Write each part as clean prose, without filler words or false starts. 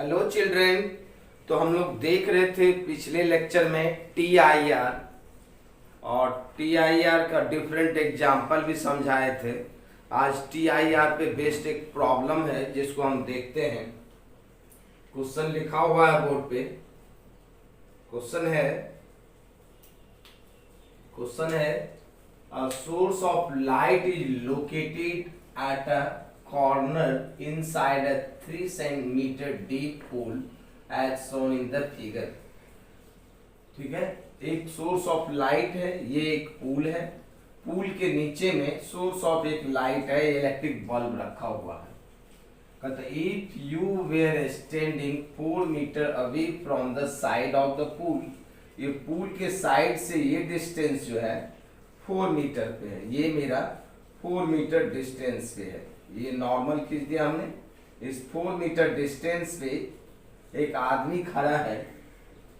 Hello children. तो हम लोग देख रहे थे पिछले लेक्चर में TIR और TIR का डिफरेंट एग्जाम्पल भी समझाए थे। आज TIR पे बेस्ड एक प्रॉब्लम है जिसको हम देखते हैं। क्वेश्चन लिखा हुआ है बोर्ड पे। क्वेश्चन है a source of light is located at a corner inside a 3 centimeter deep pool as shown in the figure। ठीक है, एक सोर्स ऑफ लाइट है, ये एक पूल है। पूल के नीचे में सोर्स ऑफ एक लाइट है, इलेक्ट्रिक बल्ब रखा हुआ है। कहता if you were standing 4 metre away from the side of the pool, ये पूल के साइड से ये डिस्टेंस जो है 4 मीटर पे है। ये मेरा 4 मीटर डिस्टेंस पे है। ये नॉर्मल खींच दिया हमने। इस 4 मीटर डिस्टेंस पे एक आदमी खड़ा है,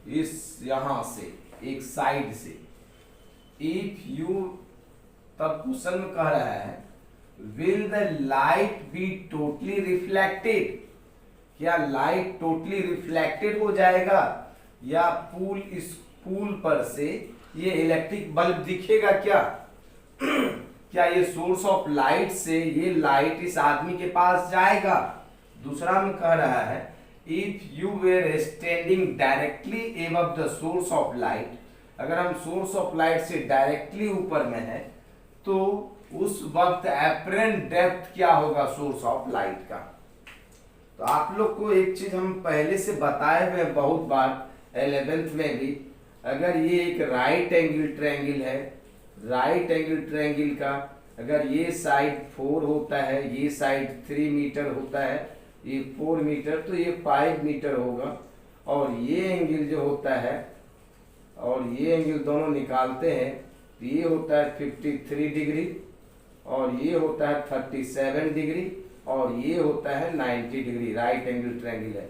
इस यहां से एक साइड से। इफ यू, तब क्वेश्चन में कह रहा है will the light be totally reflected, क्या लाइट टोटली रिफ्लेक्टेड हो जाएगा या इस पूल पर से ये इलेक्ट्रिक बल्ब दिखेगा क्या? क्या ये सोर्स ऑफ लाइट से ये लाइट इस आदमी के पास जाएगा? दूसरा में कह रहा है if you were standing directly above the source of light, अगर हम सोर्स ऑफ लाइट से डायरेक्टली ऊपर में है तो उस वक्त एपरेंट डेप्थ क्या होगा सोर्स ऑफ लाइट का? तो आप लोग को एक चीज हम पहले से बताए हुए बहुत बार 11th में भी, अगर ये एक राइट एंगल ट्रायंगल है, राइट एंगल ट्रायंगल का अगर ये साइड 4 होता है, ये साइड 3 मीटर होता है, ये 4 मीटर, तो ये 5 मीटर होगा। और ये एंगल जो होता है और ये एंगल दोनों निकालते हैं तो ये होता है 53 डिग्री और ये होता है 37 डिग्री और ये होता है 90 डिग्री। राइट एंगल ट्रायंगल है,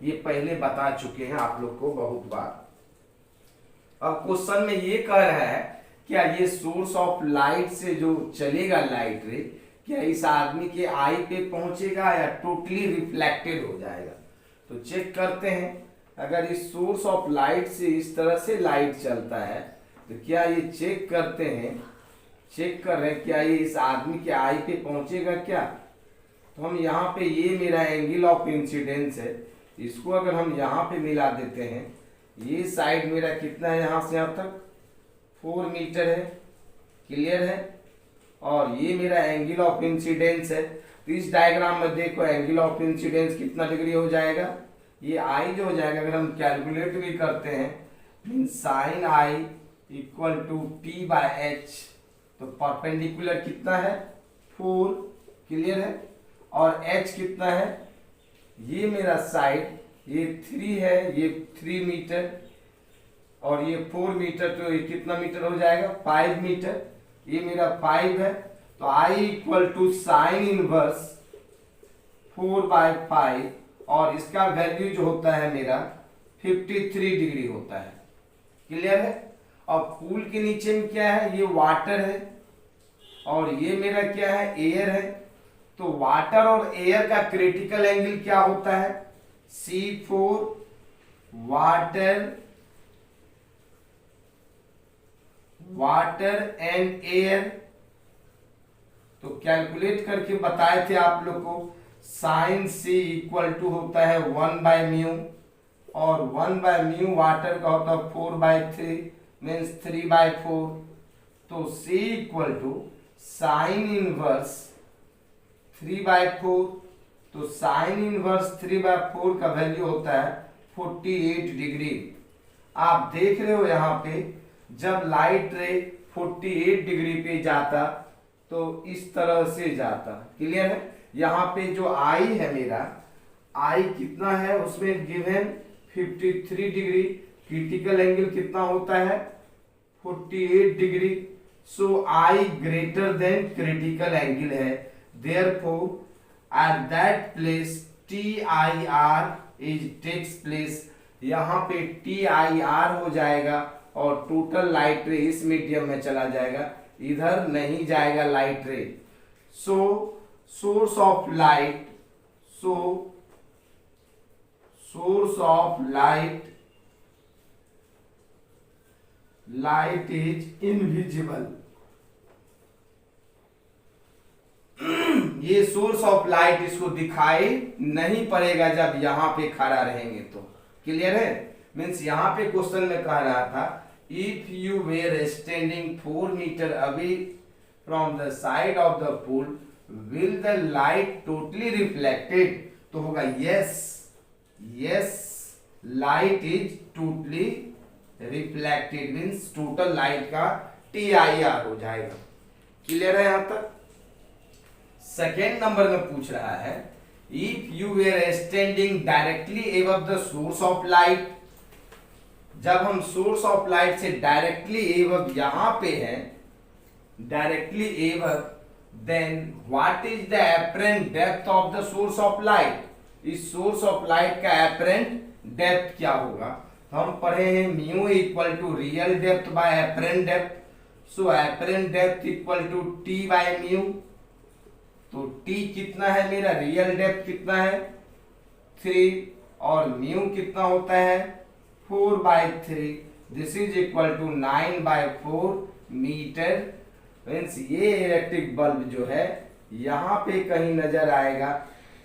ये पहले बता चुके हैं आप लोग को बहुत बार। अब क्वेश्चन में ये कह रहा है क्या ये सोर्स ऑफ लाइट से जो चलेगा लाइट रे, क्या इस आदमी के आई पे पहुंचेगा या टोटली रिफ्लेक्टेड हो जाएगा? तो चेक करते हैं। अगर इस सोर्स ऑफ लाइट से इस तरह से लाइट चलता है तो क्या ये चेक करते हैं, चेक कर रहे हैं क्या ये इस आदमी के आई पे पहुंचेगा क्या? तो हम यहाँ पे, ये मेरा एंगल ऑफ इंसिडेंस है, इसको अगर हम यहाँ पे मिला देते हैं, ये साइड मेरा कितना है यहां से यहां तक 4 मीटर है, क्लियर है। और ये मेरा एंगल ऑफ इंसिडेंस है। तो इस डायग्राम में देखो एंगल ऑफ इंसिडेंस कितना डिग्री हो जाएगा, ये आई जो हो जाएगा अगर हम कैलकुलेट भी करते हैं mean sine I equal to T/H, तो परपेंडिकुलर कितना है 4, क्लियर है। और H कितना है, ये मेरा साइड ये 3 है, ये 3 मीटर और ये 4 मीटर, तो ये कितना मीटर हो जाएगा 5 मीटर। ये मेरा 5 है, तो I equal to sine inverse 4/5 और इसका वैल्यू जो होता है मेरा 53 डिग्री होता है, क्लियर है। और पूल के नीचे में क्या है, ये वाटर है और ये मेरा क्या है एयर है। तो वाटर और एयर का क्रिटिकल एंगल क्या होता है C4, वाटर एंड एयर। तो कैलकुलेट करके बताए थे आप लोग को साइन C इक्वल टू होता है 1/μ और 1/μ वाटर का होता है 4/3 मीन्स 3/4। तो C equal to sine inverse 3/4, तो साइन इनवर्स 3/4 का वैल्यू होता है 48 डिग्री। आप देख रहे हो यहाँ पे जब लाइट रे 48 डिग्री पे जाता तो इस तरह से जाता, क्लियर है। यहाँ पे जो आई है मेरा, आई कितना है उसमें गिवन 53 डिग्री, क्रिटिकल एंगल कितना होता है 48 डिग्री। सो आई ग्रेटर देन क्रिटिकल एंगल है, therefore at that place TIR is takes place। यहाँ पे TIR हो जाएगा और टोटल लाइट रे इस मीडियम में चला जाएगा, इधर नहीं जाएगा लाइट रे। सो source of light, source of light is invisible. ये सोर्स ऑफ लाइट इसको दिखाई नहीं पड़ेगा जब यहाँ पे खड़ा रहेंगे तो। क्लियर है? मीन्स यहाँ पे क्वेश्चन में कह रहा था if you were standing 4 metre away from the side of the pool will the light totally reflected, तो होगा yes, yes light is totally reflected, means total light का TIR हो जाएगा। क्लियर है यहां तक? सेकेंड नंबर में पूछ रहा है if you were standing directly above the source of light, जब हम सोर्स ऑफ लाइट से डायरेक्टली एबव यहां पे हैं, directly above, then what is the apparent depth of the source of light, इस सोर्स ऑफ लाइट का apparent depth क्या होगा? हम पढ़े हैं mu equal to real depth by apparent depth, so apparent depth equal to T by mu. तो t कितना है मेरा, रियल डेप्थ कितना है 3 और म्यू कितना होता है 4/3, this is equal to 9/4 metre. Means ये इलेक्ट्रिक बल्ब जो है यहाँ पे कहीं नजर आएगा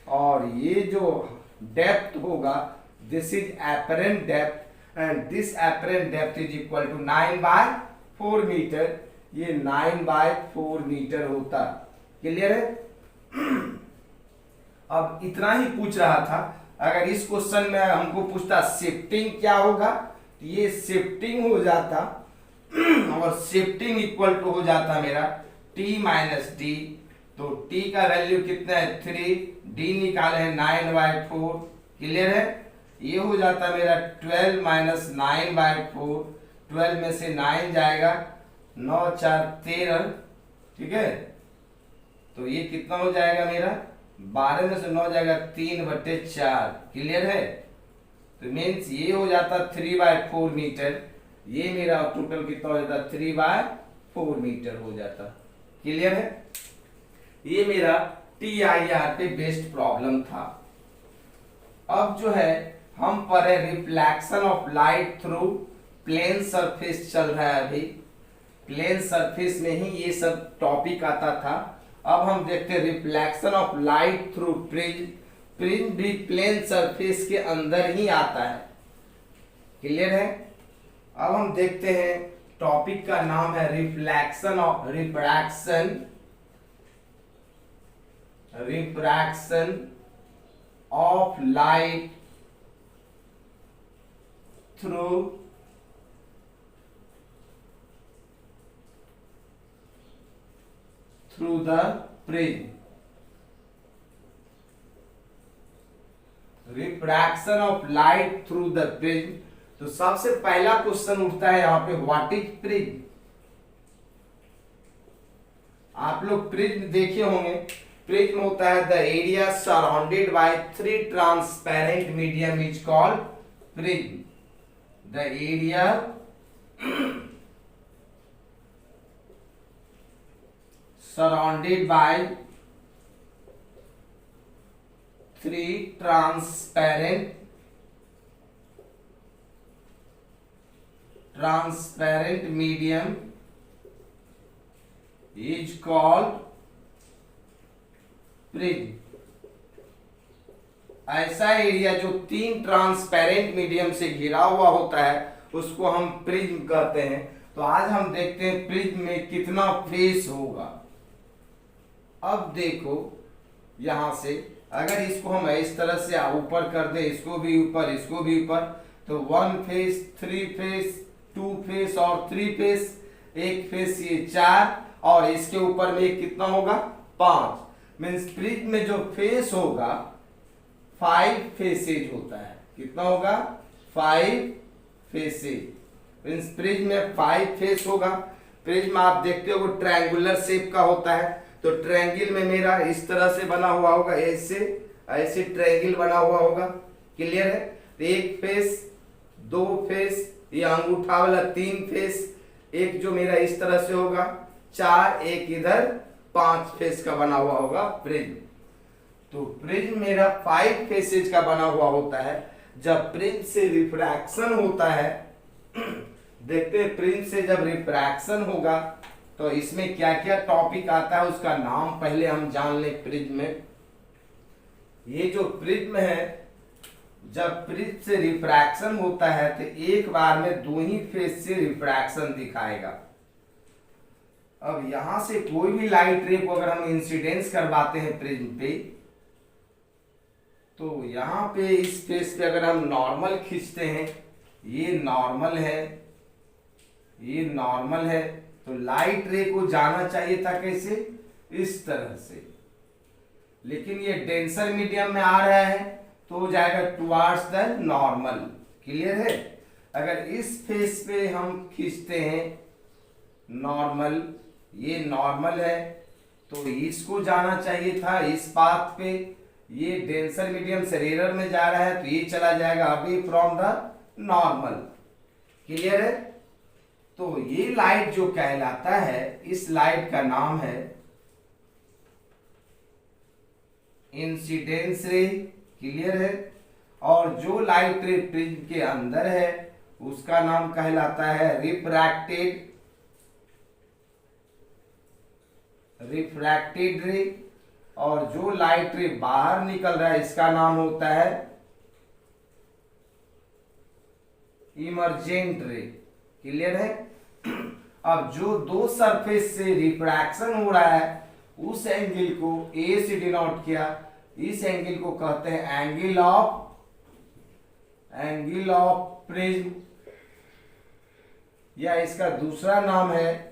और ये जो डेप्थ होगा this is apparent depth and this apparent depth is equal to 9/4 metre, ये 9/4 मीटर होता। क्लियर है? अब इतना ही पूछ रहा था। अगर इस क्वेश्चन में हमको पूछता शिफ्टिंग क्या होगा, तो ये शिफ्टिंग हो जाता और शिफ्टिंग इक्वल टू हो जाता मेरा t माइनस डी, तो t का वैल्यू कितना है 3, d निकाले हैं 9/4। क्लियर है? ये हो जाता मेरा 12 माइनस 9/4, 12 में से 9 जाएगा 9 4 13, ठीक है, तो ये कितना हो जाएगा मेरा 12 में से 9 जाएगा 3/4। क्लियर है? तो मीन्स ये हो जाता 3/4 मीटर, ये मेरा टोटल कितना हो जाता 3/4 मीटर हो जाता। क्लियर है? ये मेरा TIR पे बेस्ड प्रॉब्लम था। अब जो है हम पढ़े reflection of light through plane surface चल रहा है, अभी प्लेन सरफेस में ही ये सब टॉपिक आता था। अब हम देखते हैं reflection of light through prism, prism भी प्लेन सरफेस के अंदर ही आता है। क्लियर है? अब हम देखते हैं टॉपिक का नाम है reflection of refraction of light through the prism, refraction of light through the prism. तो सबसे पहला क्वेश्चन उठता है यहाँ पे व्हाट इज प्रिज्म। आप लोग प्रिज्म देखे होंगे, प्रिज्म होता है the area surrounded by 3 transparent medium is called prism. The area surrounded by 3 transparent medium is called prism. ऐसा एरिया जो 3 ट्रांसपेरेंट मीडियम से घिरा हुआ होता है उसको हम प्रिज्म कहते हैं। तो आज हम देखते हैं प्रिज्म में कितना फेस होगा। अब देखो यहां से अगर इसको हम इस तरह से ऊपर कर दे, इसको भी ऊपर इसको भी ऊपर, तो 1 फेस 3 फेस 2 फेस और 3 फेस, एक फेस ये 4 और इसके ऊपर में कितना होगा 5। मीन्स प्रिज्म में जो फेस होगा 5 फेसेज होता है। कितना होगा 5 फेसेज। मीन्स प्रिज्म में 5 फेस होगा। प्रिज्म आप देखते हो वो ट्रायंगुलर शेप का होता है, तो ट्रायंगल में मेरा इस तरह से बना हुआ होगा, ऐसे ट्रायंगल बना हुआ होगा। क्लियर है? तो एक फेस 2 फेस, ये अंगूठा वाला 3 फेस, एक जो मेरा इस तरह से होगा 4, एक इधर 5 फेस का बना हुआ होगा प्रिज्म। तो प्रिज्म मेरा 5 फेसेज का बना हुआ होता है। जब प्रिज्म से रिफ्रैक्शन होता है, देखते हैं प्रिज्म से जब रिफ्रैक्शन होगा तो इसमें क्या क्या टॉपिक आता है उसका नाम पहले हम जान लें। प्रिज्म में ये जो प्रिज्म है, जब प्रिज्म से रिफ्रैक्शन होता है तो एक बार में दो ही फेज से रिफ्रैक्शन दिखाएगा। अब यहां से कोई भी लाइट रे को अगर हम इंसिडेंस करवाते हैं प्रिज्म पे, तो यहाँ पे इस फेस पे अगर हम नॉर्मल खींचते हैं, ये नॉर्मल है, ये नॉर्मल है, तो लाइट रे को जाना चाहिए था कैसे, इस तरह से। लेकिन ये डेंसर मीडियम में आ रहा है तो हो जाएगा टुवार्ड्स द नॉर्मल। क्लियर है? अगर इस फेस पे हम खींचते हैं नॉर्मल, ये नॉर्मल है, तो इसको जाना चाहिए था इस पाथ पे। ये डेंसर मीडियम से रेयर में जा रहा है तो ये चला जाएगा away from the normal. Clear है? तो ये लाइट जो कहलाता है, इस लाइट का नाम है इंसिडेंस रे। क्लियर है? और जो लाइट रे प्रिज्म के अंदर है उसका नाम कहलाता है रिफ्रैक्टेड रे। और जो लाइट रे बाहर निकल रहा है इसका नाम होता है इमर्जेंट रे। क्लियर है? अब जो दो सरफेस से रिफ्रैक्शन हो रहा है उस एंगल को ए से डिनोट किया, इस एंगल को कहते हैं एंगल ऑफ प्रिज्म, या इसका दूसरा नाम है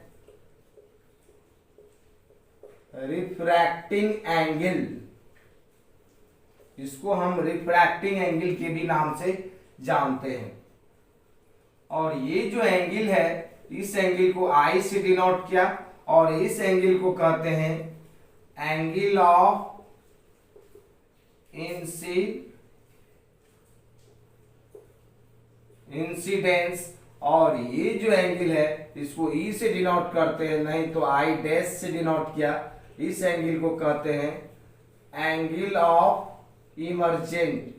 रिफ्रैक्टिंग एंगल। इसको हम रिफ्रैक्टिंग एंगल के भी नाम से जानते हैं। और ये जो एंगल है, इस एंगल को आई से डिनोट किया और इस एंगल को कहते हैं एंगल ऑफ इंसिडेंस। और ये जो एंगल है इसको ई से डिनोट करते हैं, नहीं तो आई डैश से डिनोट किया, इस एंगल को कहते हैं एंगल ऑफ इमर्जेंट।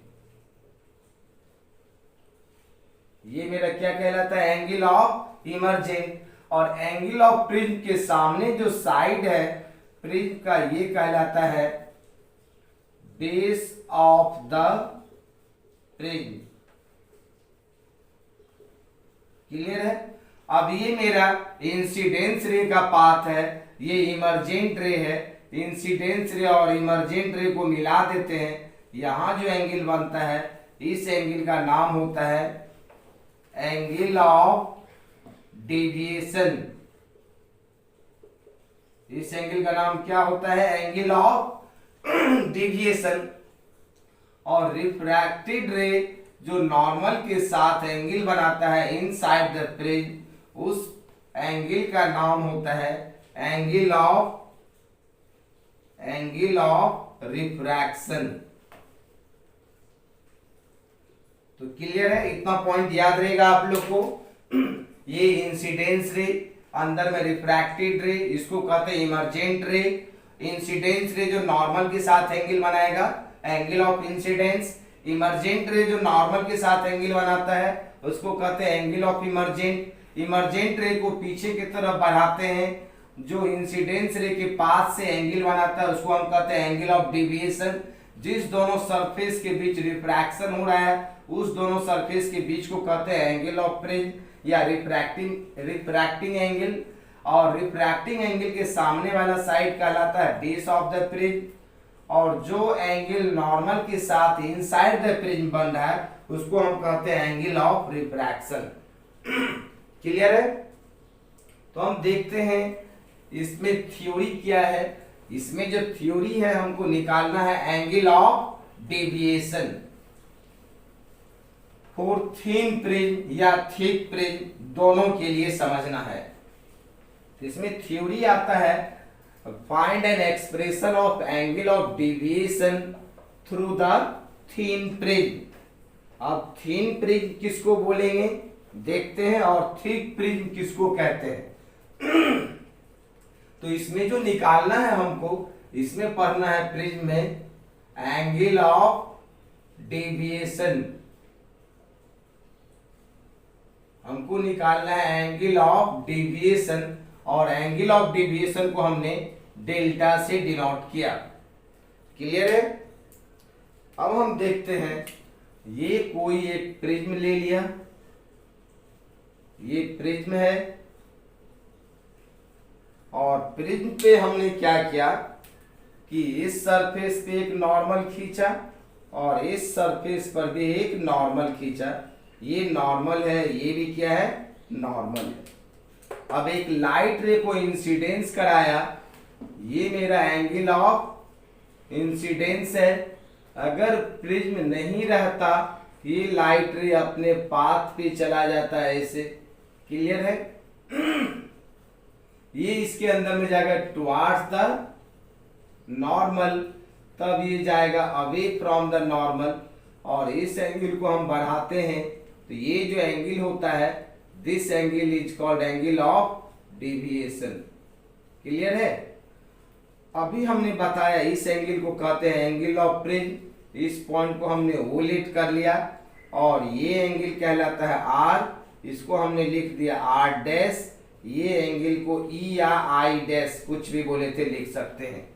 ये मेरा क्या कहलाता है, एंगल ऑफ इमर्जेंट। और एंगल ऑफ प्रिज्म के सामने जो साइड है प्रिज्म का, ये कहलाता है base of the prism. Clear है? अब ये मेरा इंसिडेंस रे का पाथ है, ये इमर्जेंट रे है। इंसिडेंस रे और इमर्जेंट रे को मिला देते हैं, यहां जो एंगल बनता है इस एंगल का नाम होता है एंगल ऑफ डेविएशन। इस एंगल का नाम क्या होता है, एंगल ऑफ डेविएशन। और रिफ्रैक्टेड रे जो नॉर्मल के साथ एंगल बनाता है इनसाइड द प्रिज्म, उस एंगल का नाम होता है एंगल ऑफ रिफ्रैक्शन। तो क्लियर है? इतना पॉइंट याद रहेगा आप लोग को। ये इंसिडेंस रे, अंदर में रिफ्रैक्टेड रे, इसको कहते हैं इमर्जेंट रे। इंसिडेंस रे जो नॉर्मल के साथ एंगल बनाएगा, एंगल ऑफ इंसिडेंस। इमर्जेंट रे जो नॉर्मल के साथ एंगल बनाता है उसको कहते हैं एंगल ऑफ इमर्जेंट। इमर्जेंट रे को पीछे की तरफ बढ़ाते हैं, जो इंसिडेंस रे के पास से एंगल बनाता है उसको हम कहते हैं एंगल ऑफ डेविएशन। जिस दोनों सरफेस के बीच रिफ्रैक्शन हो रहा है उस दोनों सरफेस के बीच को कहते हैं एंगल ऑफ प्रिज्म या रिफ्रैक्टिंग एंगल। और रिफ्रैक्टिंग एंगल के सामने वाला साइड कहलाता है बेस ऑफ द प्रिज्म। और जो एंगल नॉर्मल के साथ इनसाइड द प्रिज्म बन रहा है उसको हम कहते हैं एंगल ऑफ रिफ्रैक्शन। क्लियर है? तो हम देखते हैं इसमें थ्योरी क्या है। इसमें जो थ्योरी है हमको निकालना है angle of deviation for thin prism या थिक प्रिज्म, दोनों के लिए समझना है। तो इसमें थ्योरी आता है find an expression of angle of deviation through the thin prism. अब थिन प्रिज्म किसको बोलेंगे देखते हैं, और थिक प्रिज्म किसको कहते हैं। तो इसमें जो निकालना है हमको, इसमें पढ़ना है प्रिज्म में एंगल ऑफ डेविएशन। हमको निकालना है एंगल ऑफ डेविएशन, और एंगल ऑफ डेविएशन को हमने डेल्टा से डिनोट किया। क्लियर है? अब हम देखते हैं, ये कोई एक प्रिज्म ले लिया, ये प्रिज्म है, और प्रिज्म पे हमने क्या किया कि इस सरफेस पे एक नॉर्मल खींचा और इस सरफेस पर भी एक नॉर्मल खींचा। ये नॉर्मल है, ये भी क्या है, नॉर्मल है। अब एक लाइट रे को इंसिडेंस कराया, ये मेरा एंगल ऑफ इंसिडेंस है। अगर प्रिज्म नहीं रहता, ये लाइट रे अपने पाथ पे चला जाता है ऐसे। क्लियर है? ये इसके अंदर में जाएगा टुवार्ड्स द नॉर्मल, तब ये जाएगा अवे फ्रॉम द नॉर्मल, और इस एंगल को हम बढ़ाते हैं तो ये जो एंगल होता है, this angle is called angle of deviation. Clear है? अभी हमने बताया इस एंगल को कहते हैं एंगल ऑफ प्रिज्म। इस पॉइंट को हमने ओलेट कर लिया, और ये एंगल कहलाता है आर, इसको हमने लिख दिया आर डैश। ये एंगल को ई या आई डैश कुछ भी बोले थे लिख सकते हैं।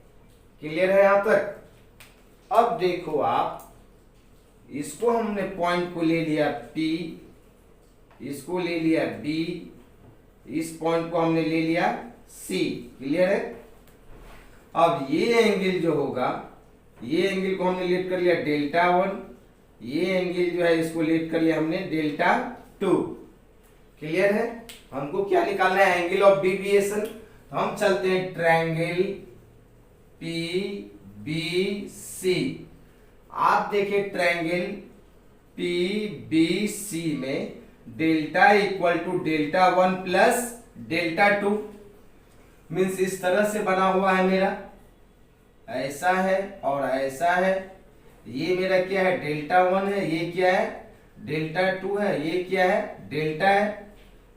क्लियर है यहां तक? अब देखो आप, इसको हमने पॉइंट को ले लिया P, इसको ले लिया B, इस पॉइंट को हमने ले लिया C। क्लियर है? अब ये एंगल जो होगा, ये एंगल को हमने लेट कर लिया डेल्टा 1, ये एंगल जो है इसको लेट कर लिया हमने डेल्टा 2। क्लियर है? हमको क्या निकालना है, एंगल ऑफ डेविएशन। तो हम चलते हैं ट्रायंगल PBC। आप देखिए ट्रायंगल PBC में delta equal to delta 1 plus delta 2, means इस तरह से बना हुआ है मेरा, ऐसा है और ऐसा है। ये मेरा क्या है, डेल्टा 1 है, ये क्या है, डेल्टा 2 है, ये क्या है, डेल्टा है।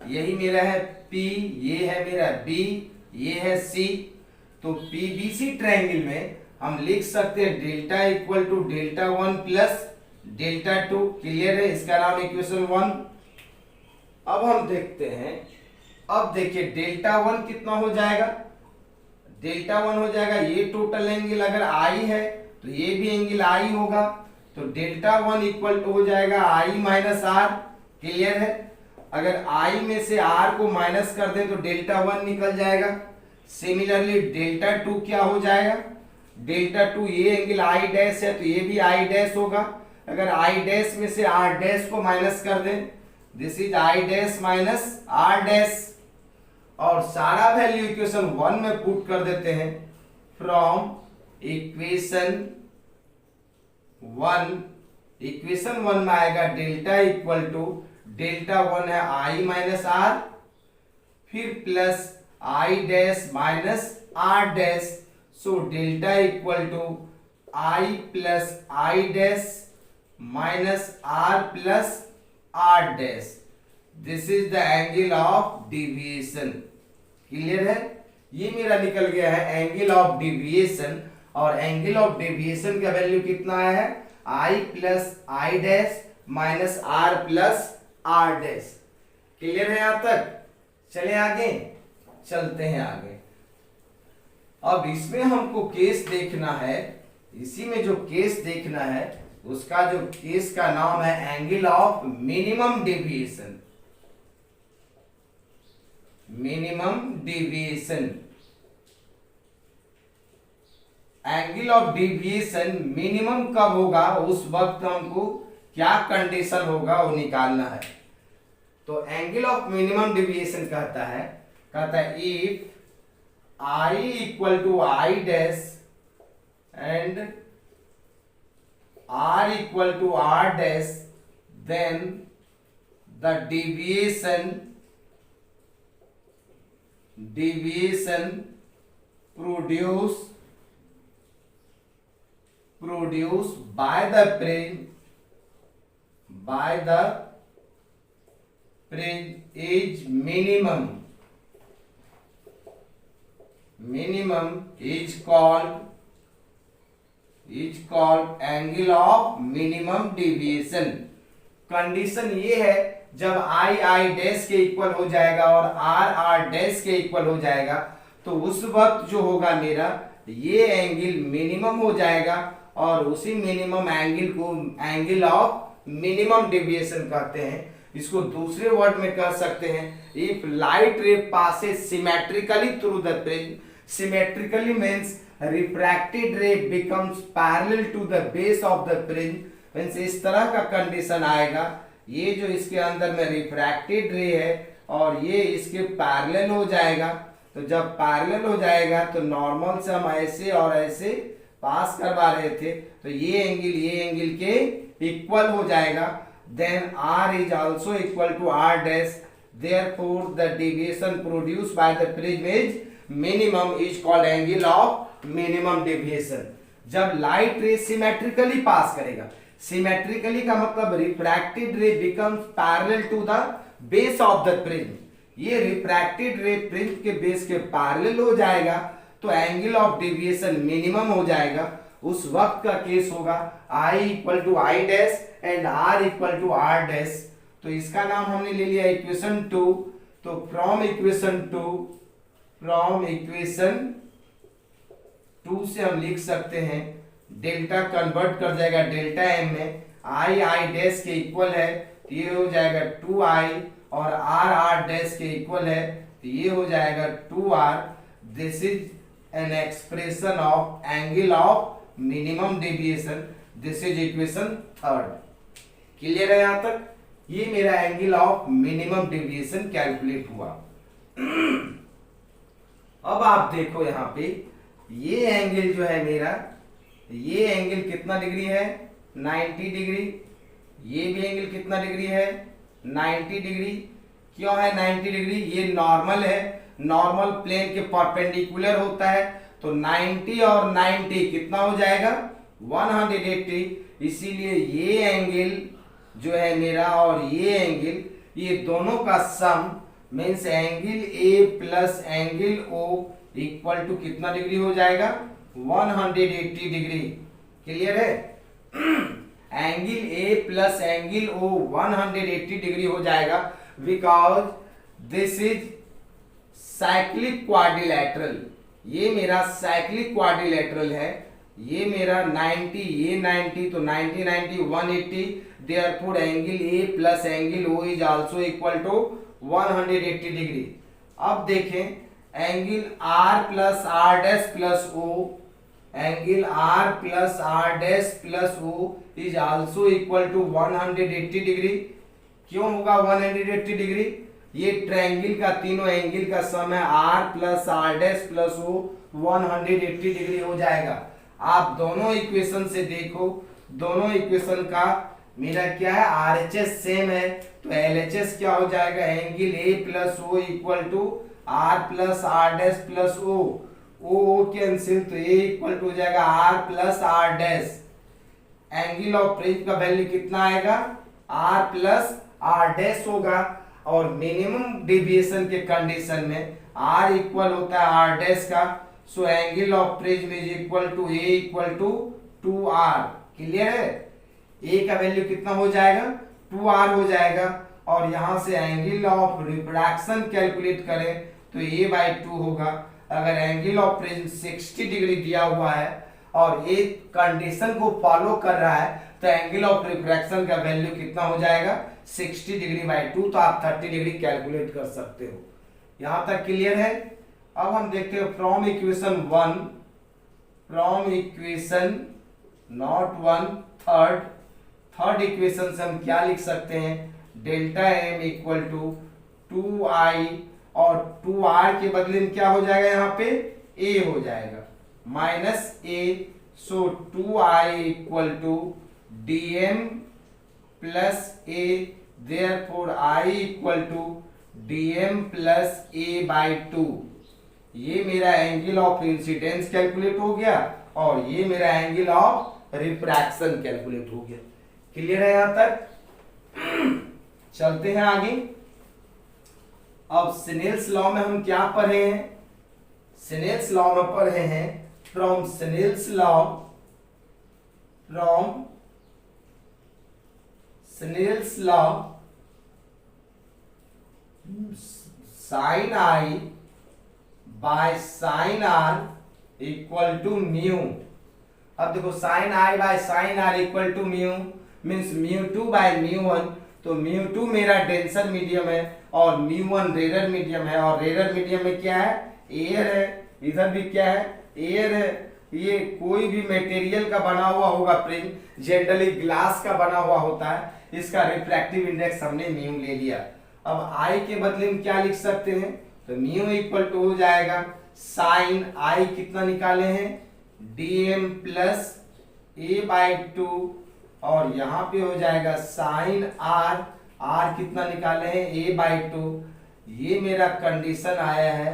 यही मेरा है P, ये है मेरा B, ये है C। तो PBC ट्रायंगल में हम लिख सकते हैं delta equal to delta 1 plus delta 2। Clear है? इसका नाम इक्वेशन 1। अब हम देखते हैं, अब देखिए डेल्टा 1 कितना हो जाएगा, डेल्टा 1 हो जाएगा, ये टोटल एंगल अगर I है तो ये भी एंगल I होगा, तो डेल्टा 1 इक्वल टू हो जाएगा I माइनस R। क्लियर है? अगर I में से R को माइनस कर दें तो डेल्टा 1 निकल जाएगा। सिमिलरली डेल्टा 2 क्या हो जाएगा, डेल्टा 2, ये एंगल I डैश है तो ये भी I डैश होगा। अगर I डैश में से R डैश को माइनस कर दें, this is I dash minus R dash, और सारा वैल्यू इक्वेशन 1 में पुट कर देते हैं। फ्रॉम इक्वेशन 1 में आएगा डेल्टा इक्वल टू डेल्टा 1 है I माइनस R, फिर plus I dash minus R dash, so delta equal to I plus I dash minus R plus R dash. This is the angle of deviation. Clear है? ये मेरा निकल गया है angle of deviation, और angle of deviation का value कितना है, I plus I dash minus R plus R dash. Clear है यहां तक? चले आगे, चलते हैं आगे। अब इसमें हमको केस देखना है, इसी में जो केस देखना है उसका जो केस का नाम है angle of minimum deviation. Minimum deviation, angle of deviation minimum कब होगा, उस वक्त हमको क्या कंडीशन होगा वो निकालना है। तो एंगल ऑफ मिनिमम डेविएशन कहता है if I equal to I dash and R equal to R dash, then the deviation produced by the prism is minimum is called angle of minimum deviation। Condition ये है जब आई I dash के equal हो जाएगा और are are dash के equal हो जाएगा तो उस वक्त जो होगा मेरा ये एंगल मिनिमम हो जाएगा और उसी मिनिमम एंगल को एंगल ऑफ मिनिमम डेविएशन कहते हैं। इसको दूसरे वर्ड में कह सकते हैं if light ray passes symmetrically through the prism, symmetrically means refracted ray becomes parallel to the base of the prism. Means इस तरह का कंडीशन आएगा, ये जो इसके अंदर में रिफ्रैक्टेड रे है और ये इसके पैरेलल हो जाएगा। तो जब पैरेलल हो जाएगा तो नॉर्मल से हम ऐसे और ऐसे पास करवा रहे थे तो ये एंगल के इक्वल हो जाएगा। Then r is also equal to r dash, therefore the deviation produced by the prism is minimum is called angle of minimum deviation। जब लाइट रे सिमेट्रिकली पास करेगा, सिमेट्रिकली का मतलब refracted ray becomes parallel to the base of the prism, ये refracted ray prism के base के parallel हो जाएगा तो एंगल ऑफ डेविएशन मिनिमम हो जाएगा। उस वक्त का केस होगा I equal to I dash and R equal to R dash. तो इसका नाम हमने ले लिया इक्वेशन 2। तो फ्रॉम इक्वेशन 2 से हम लिख सकते हैं डेल्टा कन्वर्ट कर जाएगा डेल्टा m में, I आई डैश के इक्वल है तो ये हो जाएगा 2i और R आर डैश के इक्वल है तो ये हो जाएगा 2r। This is an expression of angle of minimum deviation. This is equation 3। Clear है यहां तक? ये मेरा angle of minimum deviation calculate हुआ। अब आप देखो यहां पे ये एंगल जो है मेरा, ये एंगल कितना डिग्री है 90 डिग्री, ये भी एंगल कितना डिग्री है 90 डिग्री। क्यों है 90 डिग्री? ये नॉर्मल है, नॉर्मल प्लेन के परपेंडिकुलर होता है तो 90 और 90 कितना हो जाएगा 180। इसीलिए ये एंगल जो है मेरा और ये एंगल, ये दोनों का sum means angle A plus angle O equal to कितना डिग्री हो जाएगा 180 डिग्री। क्लियर है? Angle A plus angle O 180 degree हो जाएगा because this is cyclic quadrilateral. ये मेरा साइक्लिक क्वाड्रिलेटरल है, ये मेरा 90, ये 90 तो 90 90 180, therefore angle A plus angle O is also equal to 180 degree. अब देखें angle R plus R dash plus O, angle R plus R dash plus O is also equal to 180 degree. क्यों होगा 180 degree? ये triangle का तीनों angle का sum है r plus R dash plus O 180 degree हो जाएगा। आप दोनों इक्वेशन से देखो, दोनों इक्वेशन का मेरा क्या है RHS सेम है तो LHS क्या हो जाएगा angle a plus O equal to r plus R dash plus O, O cancel तो a इक्वल टू हो जाएगा r plus R dash. Angle of prism का वैल्यू कितना आएगा r प्लस आर डैश होगा और मिनिमम डेविएशन के condition में r इक्वल होता है r डैश का, so angle of prism is equal to a equal to 2r। Clear है? a का वैल्यू कितना हो जाएगा 2r हो जाएगा और यहां से एंगल ऑफ रिफ्रैक्शन कैलकुलेट करें तो a बाई 2 होगा। अगर एंगल ऑफ प्रिज्म 60 डिग्री दिया हुआ है और एक कंडीशन को फॉलो कर रहा है तो एंगल ऑफ रिफ्रैक्शन का वैल्यू कितना हो जाएगा 60 डिग्री बाई 2, तो आप 30 डिग्री कैलकुलेट कर सकते हो। यहां तक क्लियर है? अब हम देखते हैं from equation 1, from equation not 1 third equation से हम क्या लिख सकते हैं delta m equal to 2i और 2r के बदले में क्या हो जाएगा यहाँ पे a हो जाएगा minus a, so 2i equal to dm plus a, therefore i equal to dm plus a by 2। ये मेरा एंगल ऑफ इंसिडेंस कैलकुलेट हो गया और ये मेरा एंगल ऑफ रिफ्रैक्शन कैलकुलेट हो गया। क्लियर है यहां तक? चलते हैं आगे। अब स्नेल्स लॉ में हम क्या पढ़े हैं? स्नेल्स लॉ में पढ़े हैं from Snell's law sine I by sine R equal to mu. अब देखो sine I by sine R equal to mu means mu two by mu one. तो म्यू टू मेरा डेंसर मीडियम है और mu one rear medium है, और rare medium में क्या है, एयर है। इधर भी क्या है, एयर है। ये कोई भी मटेरियल का बना हुआ होगा प्रिज्म, जनरली ग्लास का बना हुआ होता है, इसका रिफ्रैक्टिव इंडेक्स हमने म्यू ले लिया। अब आई के बदले में क्या लिख सकते हैं, तो म्यू इक्वल टू हो जाएगा साइन आई कितना निकाले हैं, DM plus A by two, और यहां पे हो जाएगा साइन आर, आर कितना निकाले हैं, ए बाई टू। ये मेरा कंडीशन आया है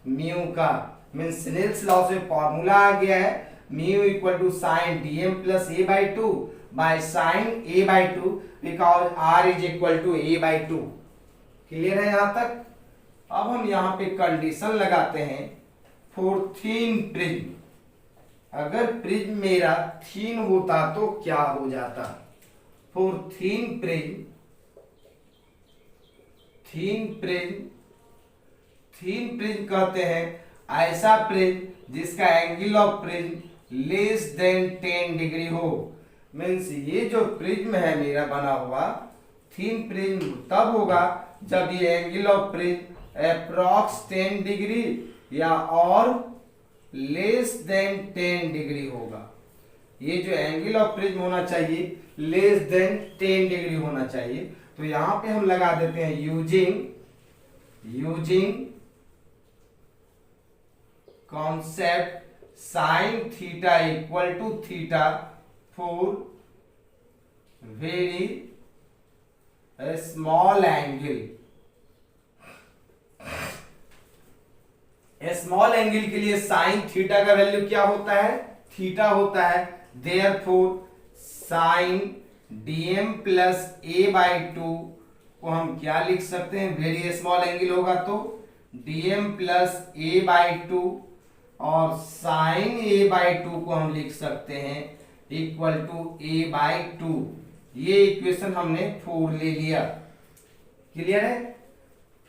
म्यू का, मीन्स स्नेल्स लॉ से फॉर्मूला आ गया है mu equal to sine DM plus A by two by sine A by two, because R is equal to A by two. Clear है यहां तक। अब हम यहां पे कंडीशन लगाते हैं फॉर थीन प्रिज्म। अगर प्रिज्म मेरा थीन होता तो क्या हो जाता, for thin prism, thin prism, thin prism कहते हैं ऐसा प्रिज्म जिसका angle of prism less than 10 degree हो। मीन्स ये जो प्रिज्म है मेरा बना हुआ, थीन प्रिज्म तब होगा जब ये angle of prism approx 10 degree या और लेस देन 10 डिग्री होगा। ये जो एंगल ऑफ प्रिज्म होना चाहिए लेस देन 10 डिग्री होना चाहिए। तो यहां पे हम लगा देते हैं using concept sine theta equal to theta for very small angle. Small angle के लिए साइन थीटा का वैल्यू क्या होता है, थीटा होता है। Therefore sine DM plus A by two को हम क्या लिख सकते हैं, वेरी स्मॉल एंगल होगा तो DM plus A by two, और साइन ए बाई टू को हम लिख सकते हैं equal to A by two. ये इक्वेशन हमने 4 ले लिया। क्लियर है।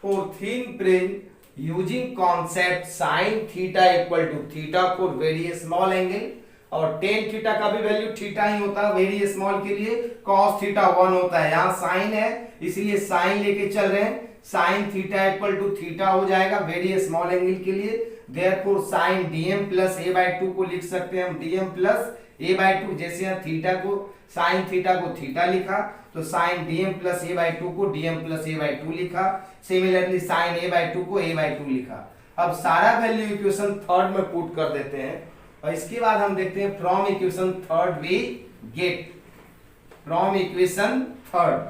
For thin prism using concept sine theta equal to theta for very small angle, और टेन थीटा का भी वैल्यू थीटा ही होता है वेरी स्मॉल के लिए, कॉस थीटा 1 होता है। यहाँ साइन है इसलिए साइन लेके चल रहे हैं, sine theta equal to theta हो जाएगा वेरी स्मॉल एंगल के लिए। Therefore sine DM plus A by two को लिख सकते हैं हम DM plus A by two, जैसे यहाँ थीटा को साइन थीटा को थीटा लिखा तो sine DM plus A by two को DM plus A by two लिखा। Similarly sine A by two को ए बाई टू लिखा। अब सारा वैल्यू इक्वेशन थर्ड में पुट कर देते हैं, और इसके बाद हम देखते हैं from equation third we get, from equation third,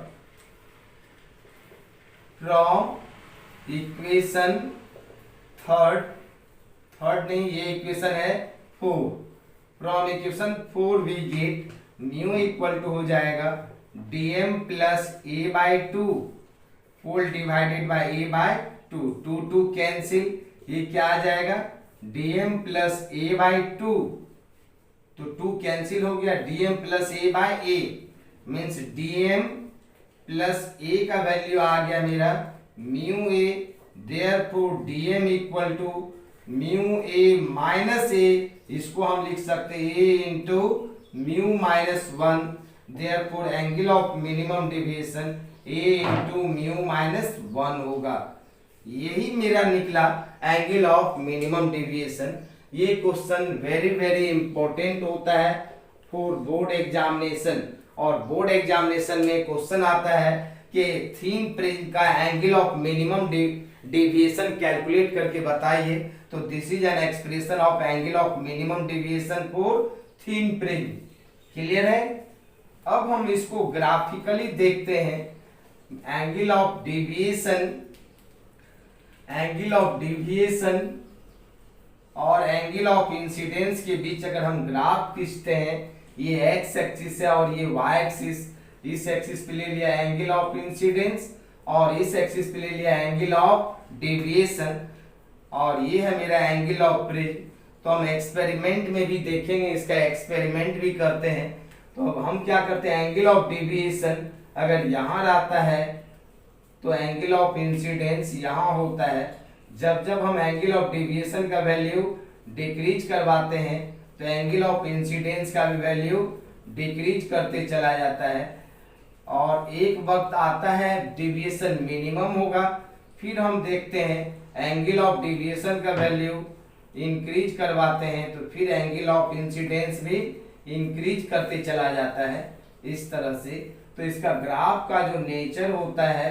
from equation third, third नहीं ये इक्वेशन है 4, from equation 4 we get mu equal to हो जाएगा DM plus A by two whole divided by A by two, two two cancel, ये क्या आ जाएगा DM plus A by two, तो टू कैंसिल हो गया, DM plus A by A means DM plus A का वैल्यू आ गया मेरा mu A. Therefore DM equal to mu A minus A, इसको हम लिख सकते हैं A into mu minus 1। Therefore angle of minimum deviation A into mu minus 1 होगा। यही मेरा निकला एंगल ऑफ मिनिमम डेविएशन। ये क्वेश्चन वेरी वेरी इंपॉर्टेंट होता है फॉर बोर्ड एग्जामिनेशन, और बोर्ड एग्जामिनेशन में क्वेश्चन आता है कि थीन प्रिज्म का angle of minimum deviation calculate करके बताइए। तो this is an expression of angle of minimum deviation for thin prism. Clear है। अब हम इसको ग्राफिकली देखते हैं। Angle of deviation, angle of deviation और एंगल ऑफ इंसिडेंस के बीच अगर हम ग्राफ खींचते हैं, ये एक्स एक्सिस है और ये वाई एक्सिस, इस एक्सिस पे ले लिया एंगल ऑफ इंसिडेंस और इस एक्सिस पे ले लिया एंगल ऑफ डेविएशन, और ये है मेरा एंगल ऑफ प्रिज्म। तो हम एक्सपेरिमेंट में भी देखेंगे, इसका एक्सपेरिमेंट भी करते हैं। तो अब हम क्या करते हैं, एंगल ऑफ डेविएशन अगर यहाँ रहता है तो एंगल ऑफ इंसिडेंस यहाँ होता है। जब जब हम एंगल ऑफ डेविएशन का वैल्यू डिक्रीज करवाते हैं तो एंगल ऑफ इंसिडेंस का भी वैल्यू डिक्रीज करते चला जाता है, और एक वक्त आता है डेविएशन मिनिमम होगा, फिर हम देखते हैं एंगल ऑफ डेविएशन का वैल्यू इंक्रीज करवाते हैं तो फिर एंगल ऑफ इंसिडेंस भी इंक्रीज करते चला जाता है इस तरह से। तो इसका ग्राफ का जो नेचर होता है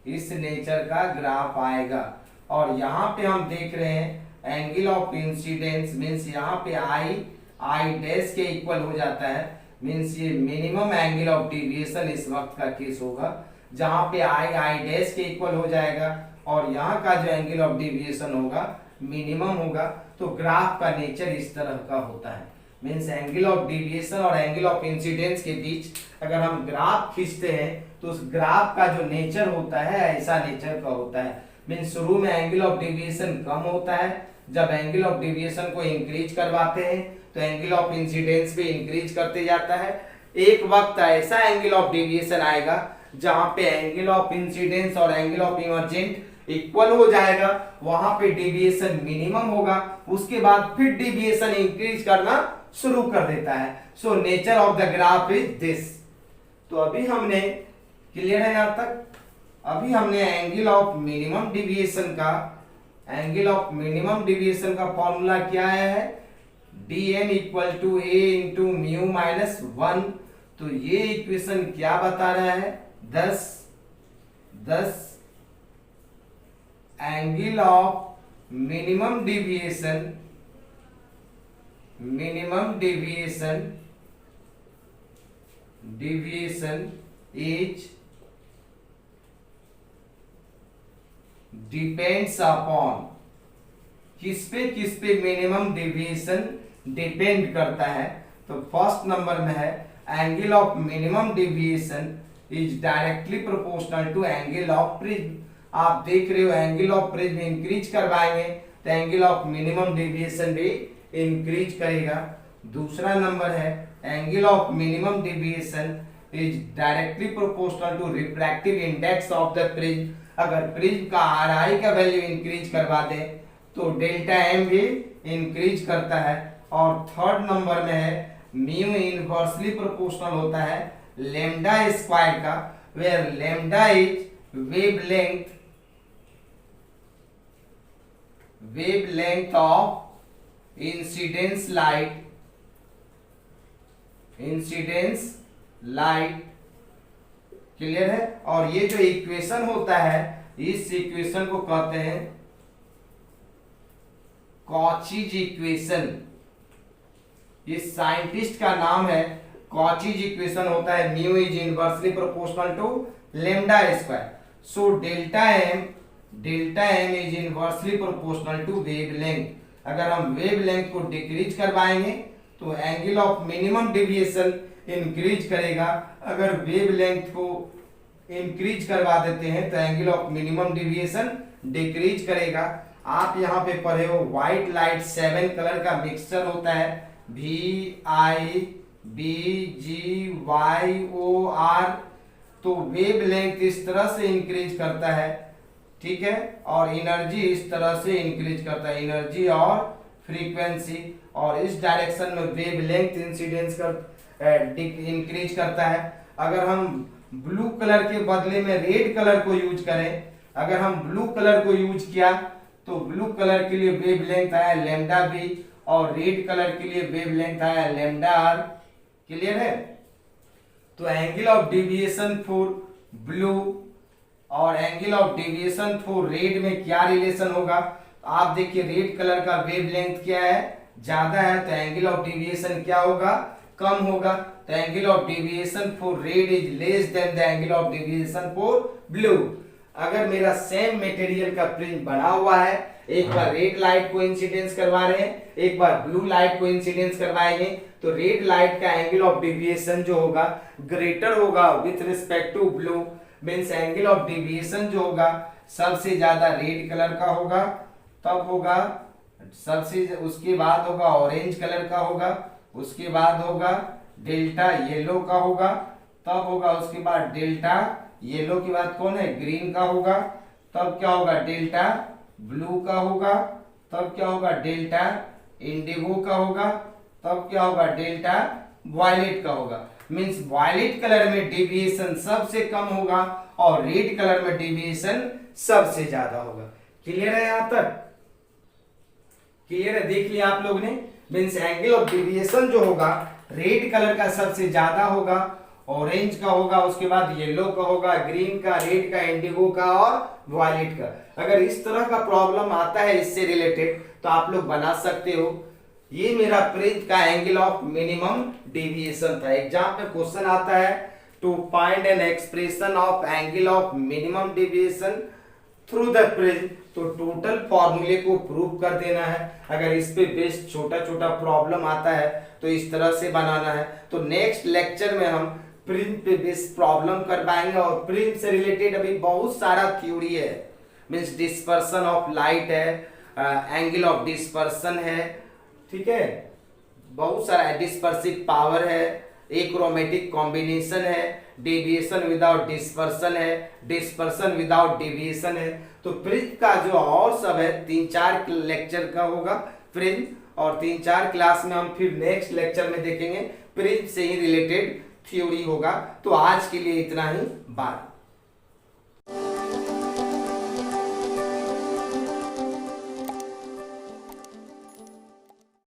इस नेचर का ग्राफ आएगा। और यहाँ पे हम देख रहे हैं एंगल ऑफ इंसिडेंस मीन्स यहाँ पे आई डैश के इक्वल हो जाता है, मीन्स ये मिनिमम एंगल ऑफ डेविएशन इस वक्त का केस होगा जहाँ पे आई डैश के इक्वल हो जाएगा, और यहाँ का जो एंगल ऑफ डेविएशन होगा मिनिमम होगा। तो ग्राफ का नेचर इस तरह का होता है, मीन्स एंगल ऑफ डेविएशन और एंगल ऑफ इंसिडेंस के बीच अगर हम ग्राफ खींचते हैं तो उस ग्राफ का जो नेचर होता है ऐसा नेचर का होता है। मीन्स शुरू में एंगल ऑफ डेविएशन कम होता है, जब एंगल ऑफ डेविएशन को इंक्रीज करवाते हैं तो एंगल ऑफ इंसिडेंस भी इंक्रीज करते जाता है। एक वक्त ऐसा एंगल ऑफ डेविएशन आएगा जहां पे एंगल ऑफ इंसिडेंस और एंगल ऑफ इमर्जेंट इक्वल हो जाएगा, वहां पे डेविएशन मिनिमम होगा, उसके बाद फिर डेविएशन इंक्रीज करना शुरू कर देता है। So nature of the graph is this. तो अभी हमने क्लियर है यहां तक? अभी हमने एंगल ऑफ मिनिमम डेविएशन का फॉर्मूला क्या है? dn equal to a into mu minus 1। तो ये इक्वेशन क्या बता रहा है? 10 angle of minimum deviation is depends upon किस पे मिनिमम डेविएशन डिपेंड करता है। तो फर्स्ट नंबर में है angle of minimum deviation is directly proportional to angle of prism. आप देख रहे हो एंगल ऑफ प्रिज्म इंक्रीज करवाएंगे तो एंगल ऑफ मिनिमम डेविएशन भी इंक्रीज करेगा। दूसरा नंबर है angle of minimum deviation is directly proportional to refractive index of the prism. अगर प्रिज्म का RI का वैल्यू इंक्रीज करवा दे तो डेल्टा एम भी इंक्रीज करता है। और थर्ड नंबर में है म्यू इनवर्सली प्रोपोर्शनल होता है लैम्डा स्क्वायर का, where lambda is wavelength of incidence light. Clear है? और ये जो इक्वेशन होता है इस इक्वेशन को कहते हैं कॉचीज इक्वेशन। इस साइंटिस्ट का नाम है कॉचीज इक्वेशन होता है mu is inversely proportional to lambda square. So delta M is inversely proportional to wavelength. अगर हम वेवलेंथ को डिक्रीज करवाएंगे तो angle of minimum deviation increase करेगा, अगर वेवलेंथ को इंक्रीज करवा देते हैं तो angle of minimum deviation decrease करेगा। आप यहाँ पे पढ़े हो व्हाइट लाइट 7 कलर का मिक्सचर होता है VIBGYOR। तो वेवलेंथ इस तरह से इंक्रीज करता है, ठीक है, और एनर्जी इस तरह से इंक्रीज करता है, एनर्जी और फ्रीक्वेंसी। और इस डायरेक्शन में वेवलेंथ इंसिडेंस इंक्रीज करता है। अगर हम ब्लू कलर के बदले में रेड कलर को यूज करें, अगर हम ब्लू कलर को यूज किया तो ब्लू कलर के लिए वेवलेंथ आया लैम्डा बी और रेड कलर के लिए वेवलेंथ आया लैम्डा आर। क्लियर है? तो angle of deviation for blue और angle of deviation for red में क्या रिलेशन होगा? आप देखिए रेड कलर का वेवलेंथ क्या है? ज्यादा है, तो एंगल ऑफ डेविएशन क्या होगा? कम होगा। तो angle of deviation for red is less than the angle of deviation for blue. अगर मेरा सेम मटेरियल का प्रिज्म बना हुआ है, एक बार रेड लाइट को इंसिडेंस करवा रहे हैं, एक बार ब्लू लाइट को इंसिडेंस करवाएंगे, तो रेड लाइट का एंगल ऑफ डेविएशन जो होगा ग्रेटर होगा with respect to blue. Means angle of deviation जो होगा सबसे ज्यादा रेड कलर का होगा, तब होगा सबसे, उसके बाद होगा ऑरेंज कलर का होगा, उसके बाद होगा डेल्टा येलो का होगा, तब होगा उसके बाद डेल्टा, येलो की बात कौन है, ग्रीन का होगा, तब क्या होगा डेल्टा ब्लू का होगा, तब क्या होगा डेल्टा इंडिगो का होगा, तब क्या होगा डेल्टा वायलेट का होगा। मींस वायलेट कलर में डेविएशन सबसे कम होगा और रेड कलर में डेविएशन सबसे ज्यादा होगा। क्लियर है यहां तक? क्लियर है, देख लिया आप लोग ने। मींस एंगल ऑफ डेविएशन जो होगा रेड कलर का सबसे ज्यादा होगा, ऑरेंज का होगा, उसके बाद येलो का होगा, ग्रीन का, रेड का, इंडिगो का और वायलेट का। अगर इस तरह का प्रॉब्लम आता है इससे रिलेटेड तो आप लोग बना सकते हो। ये मेरा प्रिज्म का एंगल ऑफ मिनिमम डेविएशन था। एग्जाम में क्वेश्चन आता है to find an expression of angle of minimum deviation through the prism, तो टोटल फॉर्मूले को प्रूव कर देना है। अगर इस पे बेस्ड छोटा छोटा प्रॉब्लम आता है तो इस तरह से बनाना है। तो नेक्स्ट लेक्चर में हम प्रिज्म पे बेस्ड प्रॉब्लम कर पाएंगे और प्रिज्म से रिलेटेड अभी बहुत सारा थ्योरी है। मींस डिस्पर्सन ऑफ लाइट है, एंगल ऑफ डिस्पर्सन है, ठीक है, बहुत सारा डिस्पर्सिव पावर है, एक्रोमेटिक कॉम्बिनेशन है, डेविएशन विदाउट डिस्पर्सन है, डिस्पर्सन विदाउट डेविएशन है। तो प्रिज्म का जो और सब है 3-4 लेक्चर का होगा प्रिज्म, और 3-4 क्लास में हम फिर नेक्स्ट लेक्चर में देखेंगे प्रिज्म से ही रिलेटेड थ्योरी होगा। तो आज के लिए इतना ही, बाय।